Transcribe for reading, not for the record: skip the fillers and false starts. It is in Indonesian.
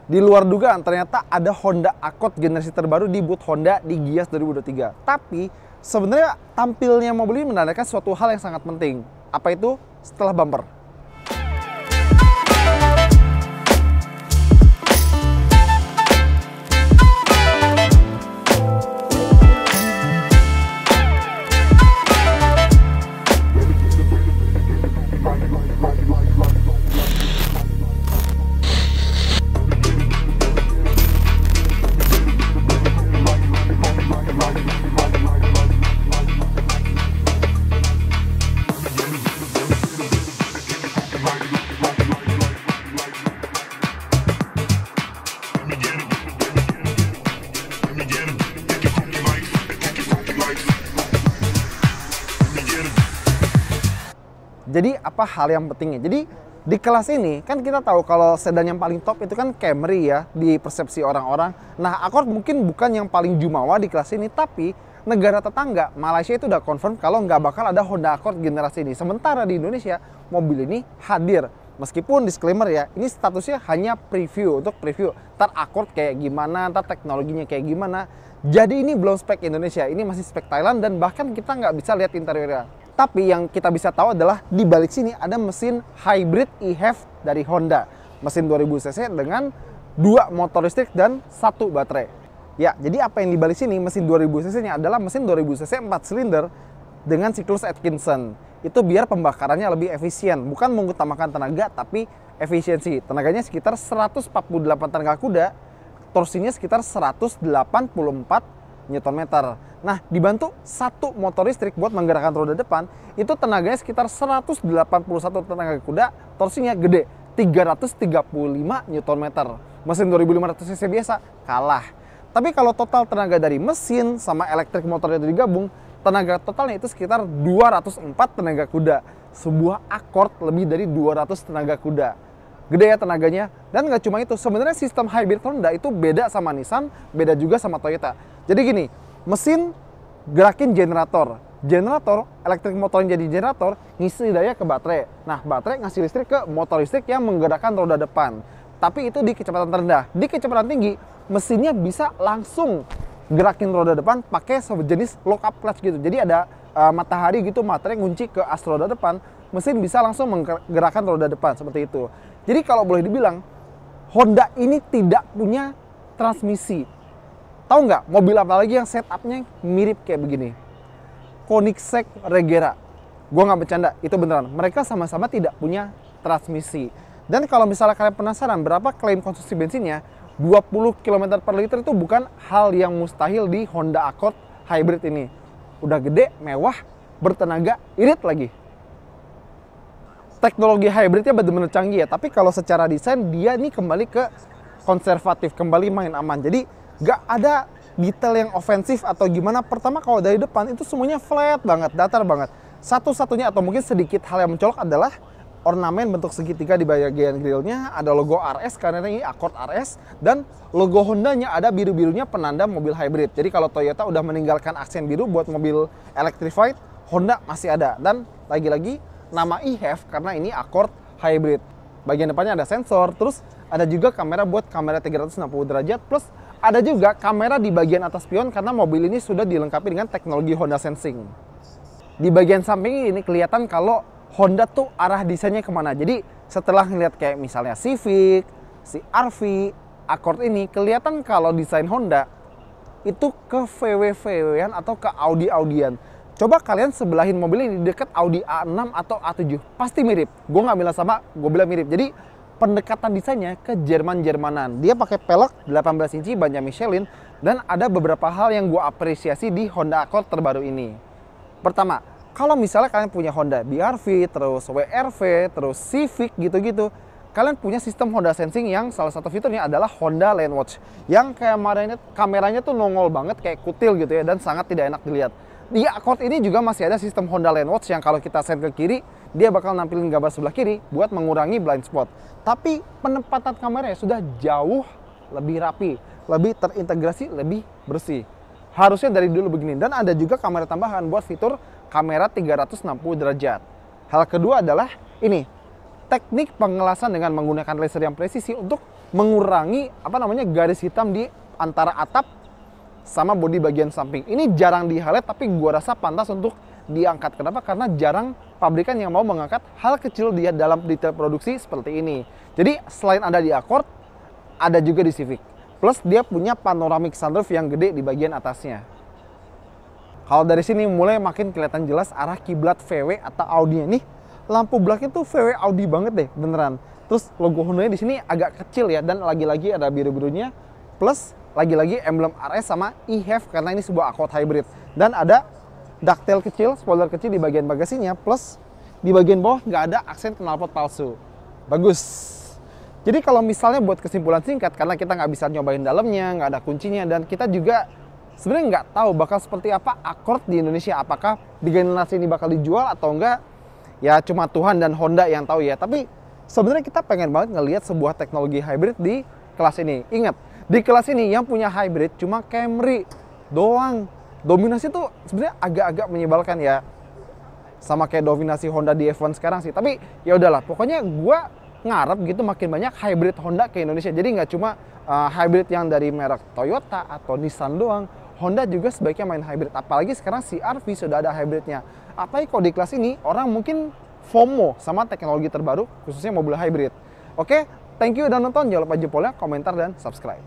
Di luar dugaan ternyata ada Honda Accord generasi terbaru di booth Honda di Gias 2023. Tapi sebenarnya tampilnya mobil ini menandakan suatu hal yang sangat penting. Apa itu? Setelah bumper. Jadi apa hal yang pentingnya? Jadi di kelas ini kan kita tahu kalau sedan yang paling top itu kan Camry ya di persepsi orang-orang. Nah, Accord mungkin bukan yang paling jumawa di kelas ini, tapi negara tetangga Malaysia itu udah confirm kalau nggak bakal ada Honda Accord generasi ini. Sementara di Indonesia mobil ini hadir. Meskipun disclaimer ya, ini statusnya hanya preview, untuk preview. Ntar Accord kayak gimana, ntar teknologinya kayak gimana. Jadi ini belum spek Indonesia, ini masih spek Thailand dan bahkan kita nggak bisa lihat interiornya. Tapi yang kita bisa tahu adalah di balik sini ada mesin hybrid e-HEV dari Honda. Mesin 2000 cc dengan 2 motor listrik dan 1 baterai. Ya, jadi apa yang di balik sini mesin 2000 cc-nya adalah mesin 2000 cc 4 silinder dengan siklus Atkinson. Itu biar pembakarannya lebih efisien, bukan mengutamakan tenaga tapi efisiensi. Tenaganya sekitar 148 tenaga kuda, torsinya sekitar 184 Nm. Nah, dibantu 1 motor listrik buat menggerakkan roda depan, itu tenaganya sekitar 181 tenaga kuda, torsinya gede, 335 Nm. Mesin 2500 cc biasa kalah. Tapi kalau total tenaga dari mesin sama elektrik motornya itu digabung, tenaga totalnya itu sekitar 204 tenaga kuda. Sebuah Accord lebih dari 200 tenaga kuda. Gede ya tenaganya. Dan nggak cuma itu, sebenarnya sistem hybrid Honda itu beda sama Nissan, beda juga sama Toyota. Jadi gini, mesin gerakin generator, elektrik motornya jadi generator, ngisi daya ke baterai. Nah, baterai ngasih listrik ke motor listrik yang menggerakkan roda depan. Tapi itu di kecepatan terendah. Di kecepatan tinggi, mesinnya bisa langsung gerakin roda depan pakai sejenis lock up clutch gitu. Jadi ada matahari gitu, materai ngunci ke as roda depan, mesin bisa langsung menggerakkan roda depan seperti itu. Jadi kalau boleh dibilang, Honda ini tidak punya transmisi. Tahu nggak mobil apa lagi yang setupnya mirip kayak begini? Koenigsegg Regera. Gua nggak bercanda, itu beneran. Mereka sama-sama tidak punya transmisi. Dan kalau misalnya kalian penasaran berapa klaim konsumsi bensinnya, 20 km per liter itu bukan hal yang mustahil di Honda Accord Hybrid ini. Udah gede, mewah, bertenaga, irit lagi. Teknologi hybridnya benar-benar canggih ya, tapi kalau secara desain dia ini kembali ke konservatif, kembali main aman. Jadi gak ada detail yang ofensif atau gimana. Pertama kalau dari depan itu semuanya flat banget, datar banget. Satu-satunya atau mungkin sedikit hal yang mencolok adalah ornamen bentuk segitiga di bagian grillnya. Ada logo RS karena ini Accord RS, dan logo Hondanya ada biru-birunya penanda mobil hybrid. Jadi kalau Toyota udah meninggalkan aksen biru buat mobil electrified, Honda masih ada. Dan lagi-lagi nama e-HEV karena ini Accord hybrid. Bagian depannya ada sensor, terus ada juga kamera buat kamera 360 derajat, plus ada juga kamera di bagian atas spion karena mobil ini sudah dilengkapi dengan teknologi Honda Sensing. Di bagian samping ini kelihatan kalau Honda tuh arah desainnya kemana. Jadi setelah ngeliat kayak misalnya Civic, CR-V, Accord ini, kelihatan kalau desain Honda itu ke VW-VW-an atau ke Audi-Audian. Coba kalian sebelahin mobil ini dekat Audi A6 atau A7, pasti mirip. Gue nggak bilang sama, gue bilang mirip. Jadi pendekatan desainnya ke Jerman-Jermanan. Dia pakai pelek 18 inci bannya Michelin, dan ada beberapa hal yang gue apresiasi di Honda Accord terbaru ini. Pertama, kalau misalnya kalian punya Honda BR-V, terus WR-V, terus Civic gitu-gitu, kalian punya sistem Honda Sensing yang salah satu fiturnya adalah Honda Lane Watch, yang kameranya tuh nongol banget kayak kutil gitu ya, dan sangat tidak enak dilihat. Di Accord ini juga masih ada sistem Honda Lane Watch yang kalau kita set ke kiri, dia bakal nampilin gambar sebelah kiri buat mengurangi blind spot. Tapi penempatan kameranya sudah jauh lebih rapi, lebih terintegrasi, lebih bersih. Harusnya dari dulu begini. Dan ada juga kamera tambahan buat fitur kamera 360 derajat. Hal kedua adalah ini, teknik pengelasan dengan menggunakan laser yang presisi untuk mengurangi garis hitam di antara atap sama bodi bagian samping. Ini jarang di-highlight tapi gua rasa pantas untuk diangkat. Kenapa? Karena jarang pabrikan yang mau mengangkat hal kecil dia dalam detail produksi seperti ini. Jadi selain ada di Accord, ada juga di Civic. Plus dia punya panoramic sunroof yang gede di bagian atasnya. Kalau dari sini mulai makin kelihatan jelas arah kiblat VW atau Audi nih. Lampu belakangnya tuh VW Audi banget deh, beneran. Terus logo Honda di sini agak kecil ya, dan lagi-lagi ada biru-birunya. Plus lagi-lagi emblem RS sama e-HEV karena ini sebuah Accord hybrid. Dan ada ductile kecil, spoiler kecil di bagian bagasinya. Plus di bagian bawah nggak ada aksen knalpot palsu. Bagus. Jadi kalau misalnya buat kesimpulan singkat, karena kita nggak bisa nyobain dalamnya, nggak ada kuncinya, dan kita juga sebenarnya nggak tahu bakal seperti apa Accord di Indonesia. Apakah di generasi ini bakal dijual atau enggak? Ya cuma Tuhan dan Honda yang tahu ya. Tapi sebenarnya kita pengen banget ngelihat sebuah teknologi hybrid di kelas ini. Ingat, di kelas ini yang punya hybrid cuma Camry doang. Dominasi tuh sebenarnya agak-agak menyebalkan ya. Sama kayak dominasi Honda di F1 sekarang sih. Tapi ya udahlah, pokoknya gua ngarep gitu makin banyak hybrid Honda ke Indonesia. Jadi nggak cuma hybrid yang dari merek Toyota atau Nissan doang. Honda juga sebaiknya main hybrid. Apalagi sekarang CR-V sudah ada hybridnya. Apalagi kalau di kelas ini orang mungkin FOMO sama teknologi terbaru, khususnya mobil hybrid. Oke, thank you udah nonton. Jangan lupa jempolnya, komentar, dan subscribe.